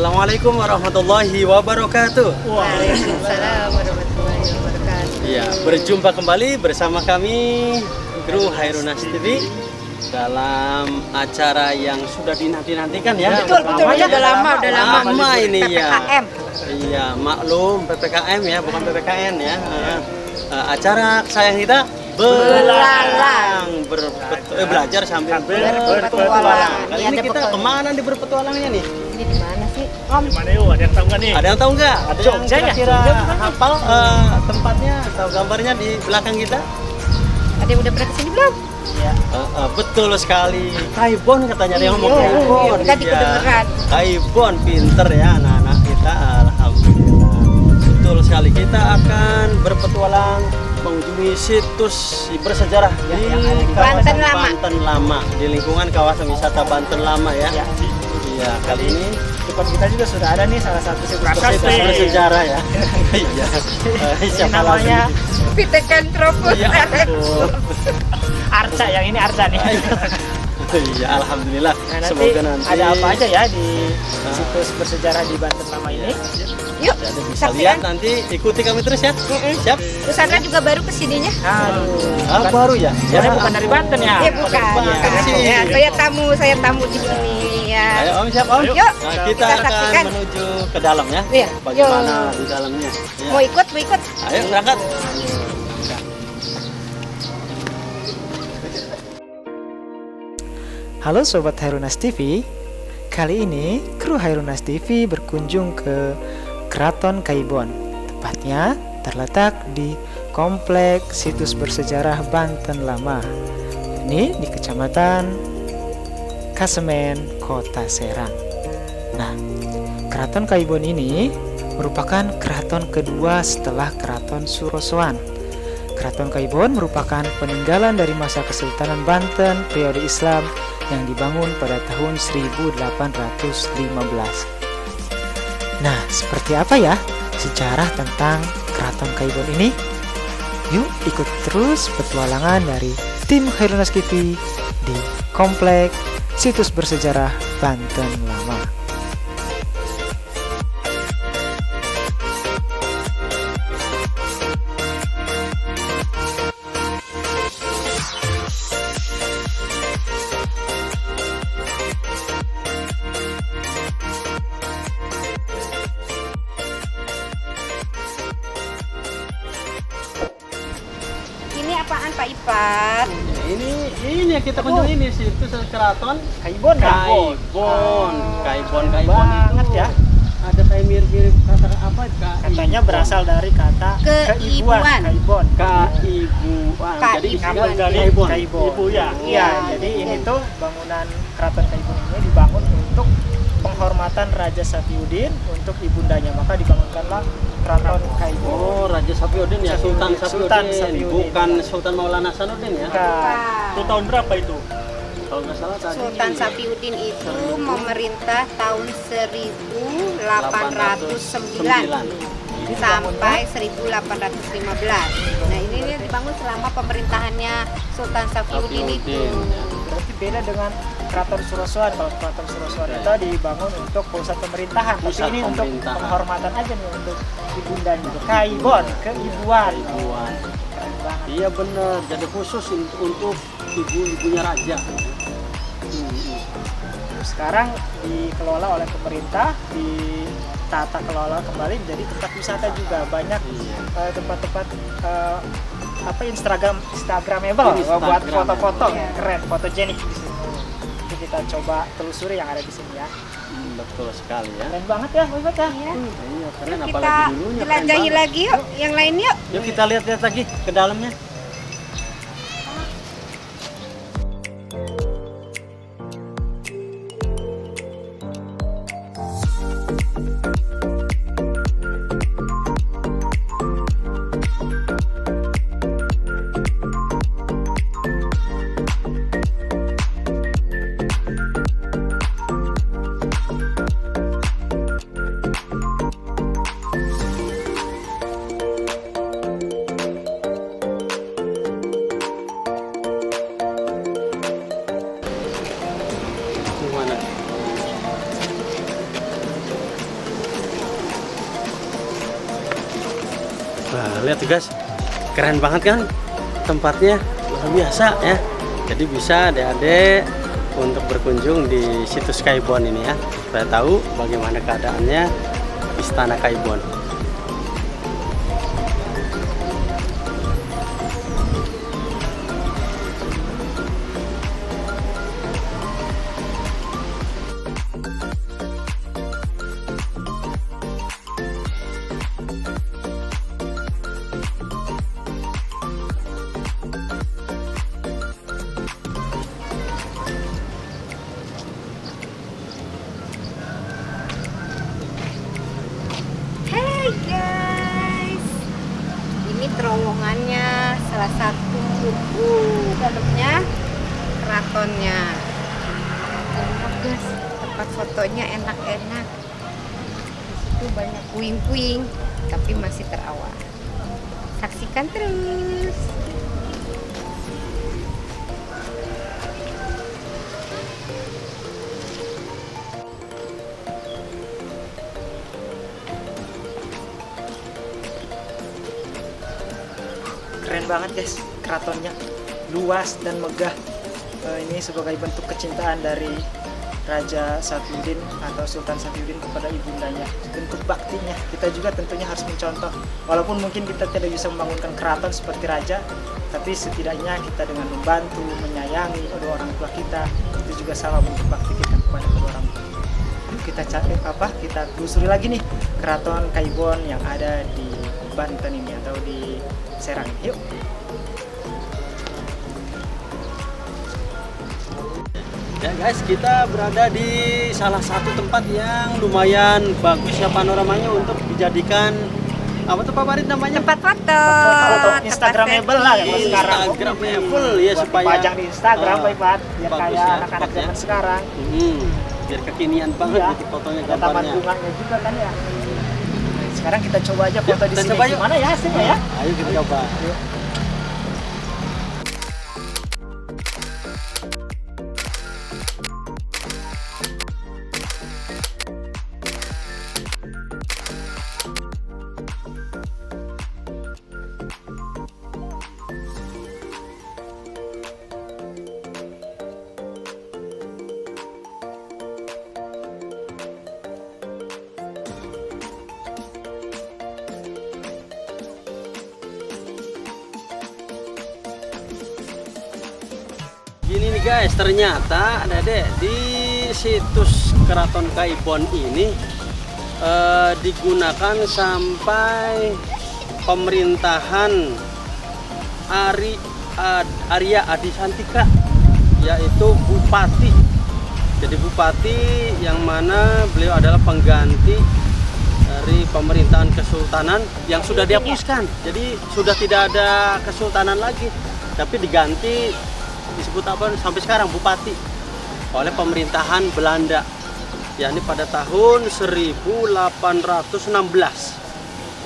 Assalamualaikum warahmatullahi wabarakatuh. Waalaikumsalam warahmatullahi wabarakatuh. Ya, berjumpa kembali bersama kami Kru Hairunnas TV dalam acara yang sudah dinanti-nantikan ya. Betul, ya, udah lama ini ya. PPKM. Iya, maklum PPKM ya, bukan PPKN ya. Acara kesayangan kita belajar sambil berpetualang. Kali ini kita kemana di berpetualangnya nih? Ini di mana sih? Di mana yuk? Ada yang tahu nggak nih? Ada yang tahu nggak? Ada yang Jogja ya? kira-kira hafal tempatnya atau gambarnya di belakang kita? Ada yang udah pernah kesini belum? Iya. Betul sekali. Kaibon katanya dia ngomong Iya, Kaibon. tadi kedengeran. Kaibon pinter ya anak-anak kita, alhamdulillah. Betul sekali, kita akan berpetualang mengunjungi situs bersejarah di kawasan Banten Lama, di lingkungan kawasan wisata Banten Lama ya. Iya, kali ini Depan kita juga sudah ada nih salah satu situs situs bersejarah ya. Iya. Siapa namanya? lagi? Pithecanthropus. Ya ampun. Arca, yang ini Arca nih. Iya, alhamdulillah. Nah, nanti Semoga nanti ada apa aja ya di situs bersejarah di Banten Lama ini? Yuk, Ada bisa lihat nanti, ikuti kami terus ya. Siap? Pusaka juga baru kesininya. Aduh. Baru ya? Soalnya bukan dari Banten ya? Ya bukan. Ya, saya tamu di sini ya. Ayo Om, siap Om. Yuk, Nah, kita kita akan saksikan. menuju ke dalam ya. Iya, Bagaimana yuk. di dalamnya? Ya. Mau ikut? Ayo berangkat. Halo Sobat Hairunnas TV, kali ini kru Hairunnas TV berkunjung ke Keraton Kaibon. Tepatnya terletak di Komplek Situs Bersejarah Banten Lama. Ini di Kecamatan Kasemen, Kota Serang. Nah, Keraton Kaibon ini merupakan keraton kedua setelah Keraton Surosoan. Keraton Kaibon merupakan peninggalan dari masa Kesultanan Banten periode Islam yang dibangun pada tahun 1815. Nah, seperti apa ya sejarah tentang Keraton Kaibon ini? Yuk ikut terus petualangan dari tim Hairunnas TV di Komplek Situs Bersejarah Banten Lama. Ini apaan Pak Ipat? Ini yang kita kunjungi ini situs keraton Kaibon. Kaibon Banget itu ya. ada kayak mirip-mirip kata apa? Katanya berasal dari kata Keibuan. Kaibon. Kaibuan. Jadi Kaibuan. Kaibon. Ibu ya. Iya, Iya, jadi ini tuh bangunan Keraton Kaibon ini dibangun untuk penghormatan Raja Safiuddin untuk ibundanya, maka dibangunkanlah Keraton Kaibon. Oh, Raja Safiuddin ya, Sultan Safiuddin, bukan Sultan Maulana Hasanuddin ya. Itu tahun berapa itu? Kalau nggak salah tadi. Sultan Safiuddin itu memerintah tahun 1809 sampai 1815. Nah, ini dibangun selama pemerintahannya Sultan Safiuddin itu. Berarti beda dengan Keraton Surosoan. Kalau Keraton Surosoan itu dibangun untuk pusat pemerintahan, tapi Pusat ini untuk pemerintahan. penghormatan aja nih untuk ibundanya. Kaibon, keibuan. Kaibuan. Keren banget. Iya benar, jadi khusus untuk ibunya raja. Sekarang dikelola oleh pemerintah, ditata kelola kembali menjadi tempat wisata juga. Banyak tempat-tempat Instagramable buat foto-foto keren, fotogenik di sini. Nanti kita coba telusuri yang ada di sini ya. Betul sekali ya. Keren banget ya, Wibat ya. Iya, keren Kita apalagi dulunya. keren jelajahi banget. lagi yuk, yang lain yuk. Yuk kita lihat-lihat lagi ke dalamnya. lihat tuh guys, keren banget kan tempatnya, luar biasa ya. Jadi bisa adik-adik untuk berkunjung di situs Kaibon ini ya, supaya tahu bagaimana keadaannya Istana Kaibon. Hai guys, ini terowongannya salah satu dalamnya keratonnya. Enak guys, tempat fotonya enak-enak. Di situ banyak puing-puing, tapi masih terawat. Saksikan terus. Keren banget guys, keratonnya luas dan megah. Ini sebagai bentuk kecintaan dari Raja Safiyuddin atau Sultan Safiyuddin kepada ibundanya, bentuk baktinya. Kita juga tentunya harus mencontoh, walaupun mungkin kita tidak bisa membangunkan keraton seperti raja, tapi setidaknya kita dengan membantu, menyayangi kedua orang tua kita, itu juga sama bentuk bakti kita kepada kedua orang tua. Yuk kita cari kita telusuri lagi nih keraton Kaibon yang ada di Banten ini atau di Serang. Yuk. Ya guys, kita berada di salah satu tempat yang lumayan bagus ya panoramanya untuk dijadikan apa tuh Pak Farid namanya? Tempat foto. Instagramable lah ya kalau sekarang. Instagramable ya supaya Pajang di Instagram Pak Ipat, biar bagus kayak ya anak-anak tempatnya. zaman sekarang. Biar kekinian banget Iya. gitu fotonya, Ada taman gambarnya. bunganya juga kan ya. Sekarang kita coba aja foto di kita sini. coba yuk. Gimana ya hasilnya ya? Ayo kita coba. Gini nih guys, ternyata Dede di situs Keraton Kaibon ini digunakan sampai pemerintahan Arya Adisantika, yaitu bupati. Jadi bupati yang mana beliau adalah pengganti dari pemerintahan kesultanan yang sudah dihapuskan. Jadi sudah tidak ada kesultanan lagi, tapi diganti disebut apa sampai sekarang bupati oleh pemerintahan Belanda, yakni pada tahun 1816.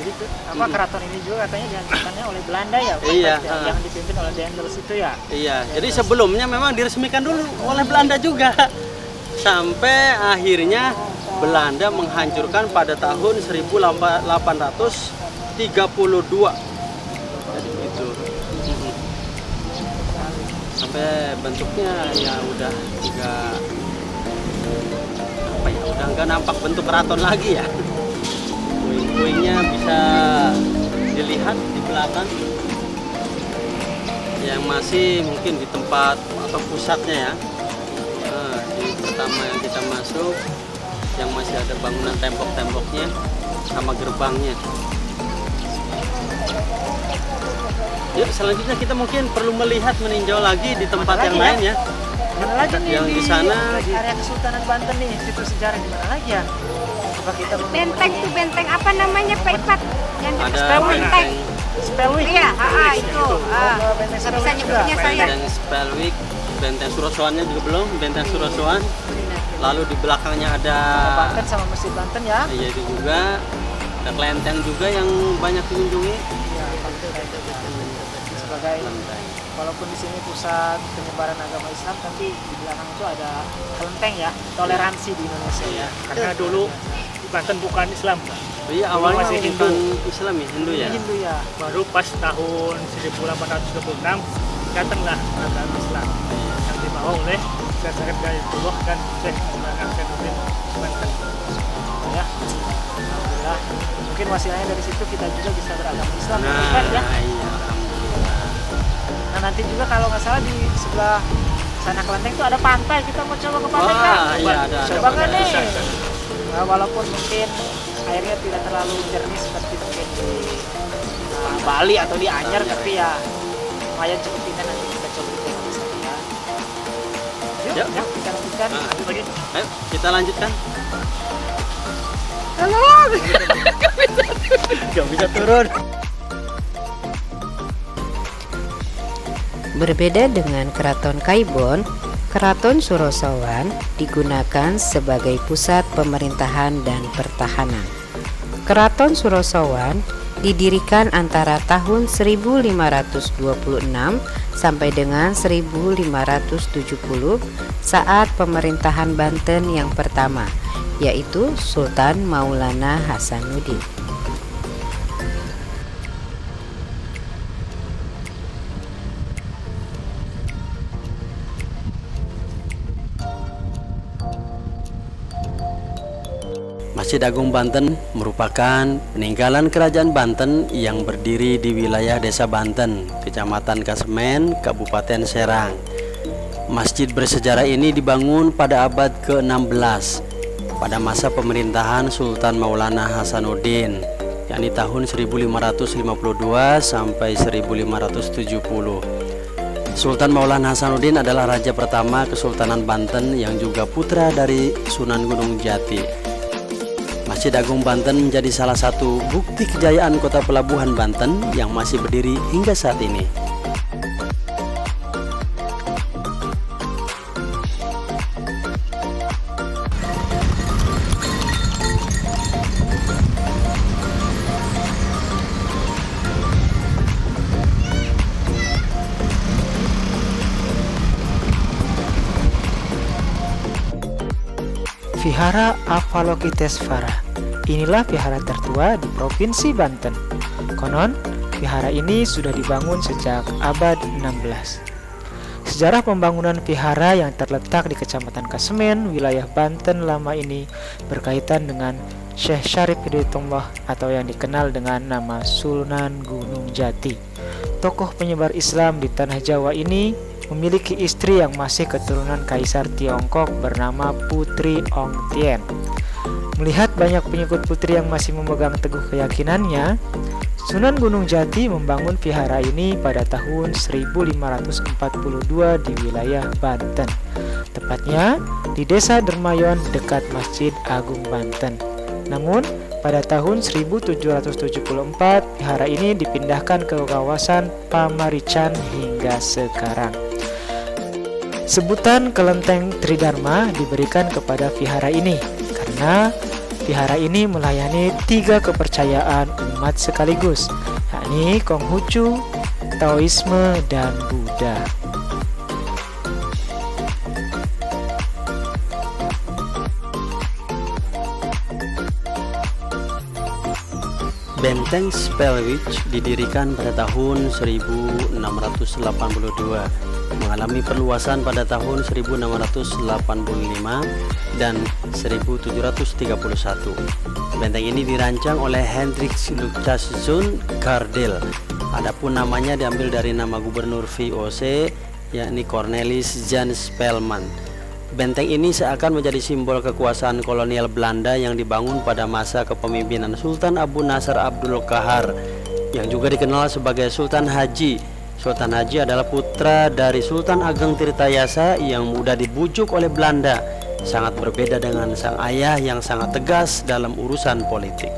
Jadi keraton ini juga katanya dihancurkannya oleh Belanda ya? Iya, Yang dipimpin oleh Dendels itu ya? Iya, jadi sebelumnya memang diresmikan dulu oleh Belanda juga. Sampai akhirnya Belanda menghancurkan pada tahun 1832. Jadi begitu. Sampai bentuknya ya udah nggak nampak bentuk keraton lagi ya. Puing-puingnya bisa dilihat di belakang, yang masih mungkin di tempat atau pusatnya ya. Nah, di pertama yang kita masuk, yang masih ada bangunan tembok-temboknya sama gerbangnya. Yuk selanjutnya kita mungkin perlu meninjau lagi di tempat yang lain ya. Mana lagi nih Yang di sana di area Kesultanan Banten nih, situs sejarah di mana lagi ya? Coba kita Benteng tuh, benteng apa namanya Pak Ipat? Yang dekat ada Spelwick. Spelwick. Iya, itu. Benteng Bisa Spelwick juga. nyebutnya saya. Benteng Spelwick, Benteng Surosoannya juga belum, Benteng Surosoan. Lalu di belakangnya ada Banten sama Masjid Banten ya. iya itu juga, ada kelenteng juga yang banyak dikunjungi. Iya, sebagai walaupun di sini pusat penyebaran agama Islam, tapi di belakang itu ada kelenteng ya, toleransi di Indonesia ya. Karena dulu Banten bukan Islam. Iya, awalnya masih bukan Islam ya, Hindu ya. Hindu ya. Baru pas tahun 1826 datanglah agama Islam yang dibawa oleh Syekh Hidayatullah dan Syekh Maulana Hasanuddin Banten. Ya, alhamdulillah. Mungkin wasilanya dari situ kita juga bisa beragama Islam Nah, kan ya. iya, alhamdulillah. Nah nanti juga kalau nggak salah di sebelah sana Kelenteng itu ada pantai, kita mau coba ke pantai kan? Wah, iya ada. Coba kan nih. Bisa. Nah, walaupun mungkin airnya tidak terlalu jernih seperti mungkin di Bali atau di Anyar, tapi ya lumayan cukup indah, nanti kita coba di sana ya. Yuk, Yuk. yuk kita lanjutkan. Nah, Lanjut lagi. Ayo, kita lanjutkan. Gak bisa turun. Berbeda dengan Keraton Kaibon, Keraton Surosowan digunakan sebagai pusat pemerintahan dan pertahanan. Keraton Surosowan didirikan antara tahun 1526 sampai dengan 1570 saat pemerintahan Banten yang pertama, yaitu Sultan Maulana Hasanuddin. Masjid Agung Banten merupakan peninggalan Kerajaan Banten yang berdiri di wilayah Desa Banten, Kecamatan Kasemen, Kabupaten Serang. Masjid bersejarah ini dibangun pada abad ke-16 pada masa pemerintahan Sultan Maulana Hasanuddin, yakni tahun 1552 sampai 1570. Sultan Maulana Hasanuddin adalah raja pertama Kesultanan Banten yang juga putra dari Sunan Gunung Jati. Masjid Agung Banten menjadi salah satu bukti kejayaan kota pelabuhan Banten yang masih berdiri hingga saat ini. Vihara Avalokitesvara. Inilah vihara tertua di Provinsi Banten. Konon, vihara ini sudah dibangun sejak abad 16. Sejarah pembangunan vihara yang terletak di Kecamatan Kasemen, wilayah Banten lama ini berkaitan dengan Syekh Syarif Hidayatullah atau yang dikenal dengan nama Sunan Gunung Jati. Tokoh penyebar Islam di tanah Jawa ini memiliki istri yang masih keturunan Kaisar Tiongkok bernama Putri Ong Tien. Melihat banyak pengikut putri yang masih memegang teguh keyakinannya, Sunan Gunung Jati membangun vihara ini pada tahun 1542 di wilayah Banten, tepatnya di Desa Dermayon dekat Masjid Agung Banten. Namun, pada tahun 1774, vihara ini dipindahkan ke kawasan Pamarican hingga sekarang. Sebutan Kelenteng Tridharma diberikan kepada vihara ini karena vihara ini melayani 3 kepercayaan umat sekaligus, yakni Konghucu, Taoisme, dan Buddha. Benteng Spellwich didirikan pada tahun 1682, mengalami perluasan pada tahun 1685 dan 1731. Benteng ini dirancang oleh Hendrik Lucaszoon Gardel. Adapun namanya diambil dari nama gubernur VOC, yakni Cornelis Jan Spelman. Benteng ini seakan menjadi simbol kekuasaan kolonial Belanda yang dibangun pada masa kepemimpinan Sultan Abu Nasr Abdul Qahar, yang juga dikenal sebagai Sultan Haji. Sultan Haji adalah putra dari Sultan Ageng Tirtayasa yang mudah dibujuk oleh Belanda, sangat berbeda dengan sang ayah yang sangat tegas dalam urusan politik.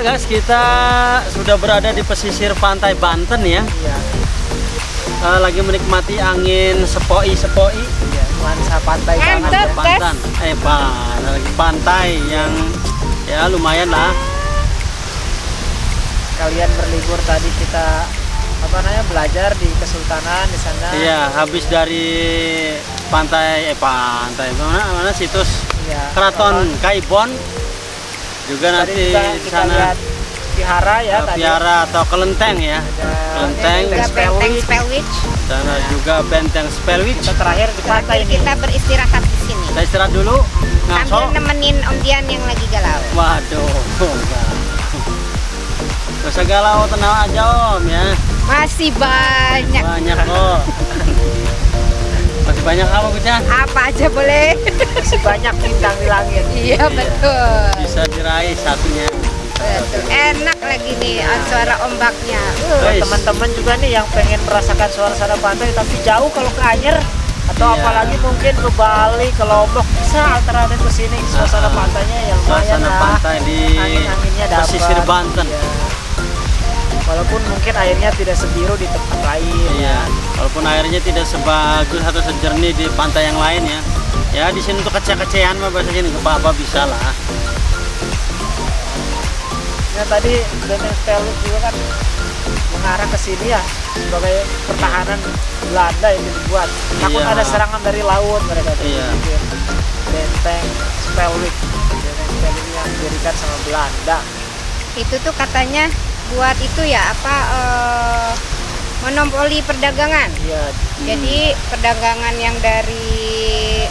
Ya guys, kita sudah berada di pesisir pantai Banten ya. Iya. Lagi menikmati angin sepoi-sepoi. Iya, nuansa pantai banget Mantap. ya. Pantan. Lagi pantai yang ya lumayan lah. Kalian berlibur tadi kita belajar di Kesultanan di sana. Iya, habis dari pantai mana situs Iya. Keraton Kaibon. Juga Tadi nanti juga di kita sana lihat vihara ya tadi. Vihara atau kelenteng ya. Ada Kelenteng. Juga benteng Spellwitch. Sana juga benteng Spellwitch. Kita terakhir di pantai Terakhir ini. kita beristirahat di sini. Kita istirahat dulu. Ngaso. Sambil nemenin Om Dian yang lagi galau. Waduh. Gak usah galau, tenang aja Om ya. Masih banyak. Banyak kok. Masih banyak apa Kucang? Apa aja boleh. Masih banyak bintang di langit. Iya betul. Bisa diraih satunya. Betul. Enak lagi nih suara ombaknya. Guys. Teman-teman juga nih yang pengen merasakan suasana pantai tapi jauh kalau ke Anyer atau Iya. apalagi mungkin ke Bali, ke Lombok bisa alternatif ke sini. Suasana pantainya ya lumayan Suasana lah. pantai di Angin-anginnya dapat. pesisir Banten. Iya. Walaupun mungkin airnya tidak sebiru di tempat lain. Iya, walaupun airnya tidak sebagus atau sejernih di pantai yang lain ya. Ya di sini untuk kece-kecehan mah bahasa sini nggak apa-apa bisa lah. Ya tadi benteng Spellwitch juga kan mengarah ke sini ya sebagai pertahanan Belanda yang dibuat. Takut Iya. ada serangan dari laut mereka tuh Iya. bikin benteng Spellwitch. Benteng Spellwitch yang didirikan sama Belanda. Itu tuh katanya buat itu ya monopoli perdagangan. Iya, Jadi perdagangan yang dari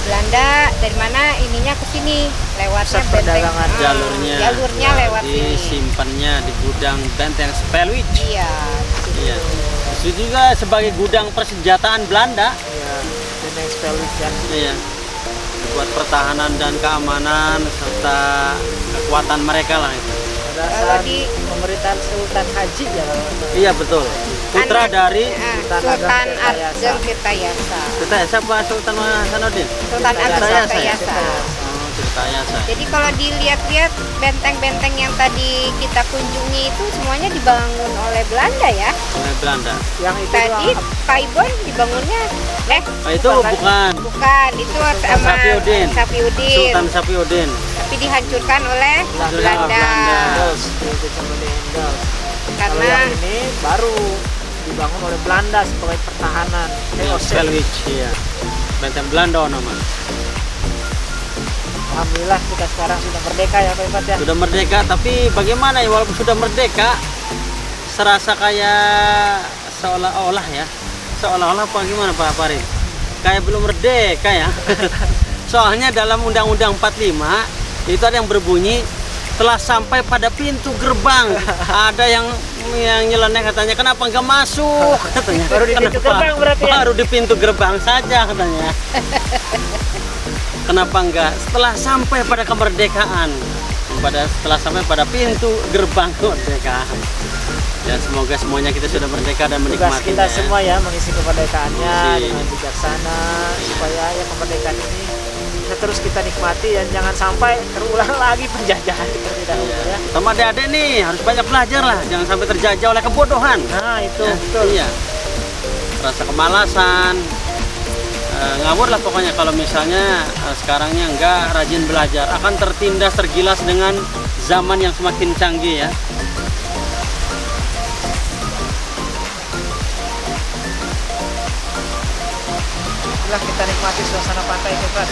Belanda dari mana ininya ke sini lewatnya Pusat perdagangan. jalurnya lewat sini. disimpannya di gudang benteng Spellwitch. Iya. di situ. Iya. Itu juga sebagai gudang persenjataan Belanda. iya, benteng Spellwitch ya. Iya. Buat pertahanan dan keamanan serta kekuatan mereka lah itu. Pada Kalau saat di- pemerintahan Sultan Haji ya kalau nggak salah. Iya betul. Putra Anak- dari Sultan Ageng Tirtayasa. kita siapa Sultan Hasanuddin? Sultan Ageng Tirtayasa ya? Tirtayasa. Oh, Tirtayasa. Jadi kalau dilihat-lihat benteng-benteng yang tadi kita kunjungi itu semuanya dibangun oleh Belanda ya. Oleh Belanda. Yang itu Tadi Kaibon dibangunnya Itu bukan bukan itu sama Sapiuddin. Sapiuddin. Sultan Sapiuddin. Tapi dihancurkan oleh Belanda. Engels, British Company Engels. Kalau Karena yang ini baru dibangun oleh Belanda sebagai pertahanan. VOC. Spellwitch ya. Benteng Belanda nama. Alhamdulillah kita sekarang sudah merdeka ya Pak Ipat ya. Sudah merdeka, tapi bagaimana ya walaupun sudah merdeka serasa kayak seolah-olah ya. Seolah-olah apa gimana Pak Farid? Kayak belum merdeka ya. Soalnya dalam Undang-Undang 45 itu ada yang berbunyi telah sampai pada pintu gerbang. Ada yang nyeleneh katanya kenapa nggak masuk katanya. Baru di pintu Kenapa? gerbang berarti ya? Baru di pintu gerbang saja katanya. Kenapa enggak setelah sampai pada kemerdekaan, setelah sampai pada pintu gerbang kemerdekaan. Ya semoga semuanya kita sudah merdeka dan Tugas menikmatinya. kita semua ya mengisi kemerdekaannya Mengisi. dengan bijaksana supaya ya kemerdekaan ini bisa terus kita nikmati dan jangan sampai terulang lagi penjajahan seperti dahulu Iya. ya. Sama adik-adik nih harus banyak belajar lah, jangan sampai terjajah oleh kebodohan. Nah itu Ya, betul. Iya. Rasa kemalasan, ngawur lah pokoknya kalau misalnya sekarangnya enggak rajin belajar, akan tertindas tergilas dengan zaman yang semakin canggih ya. Itulah kita nikmati suasana pantai Pak.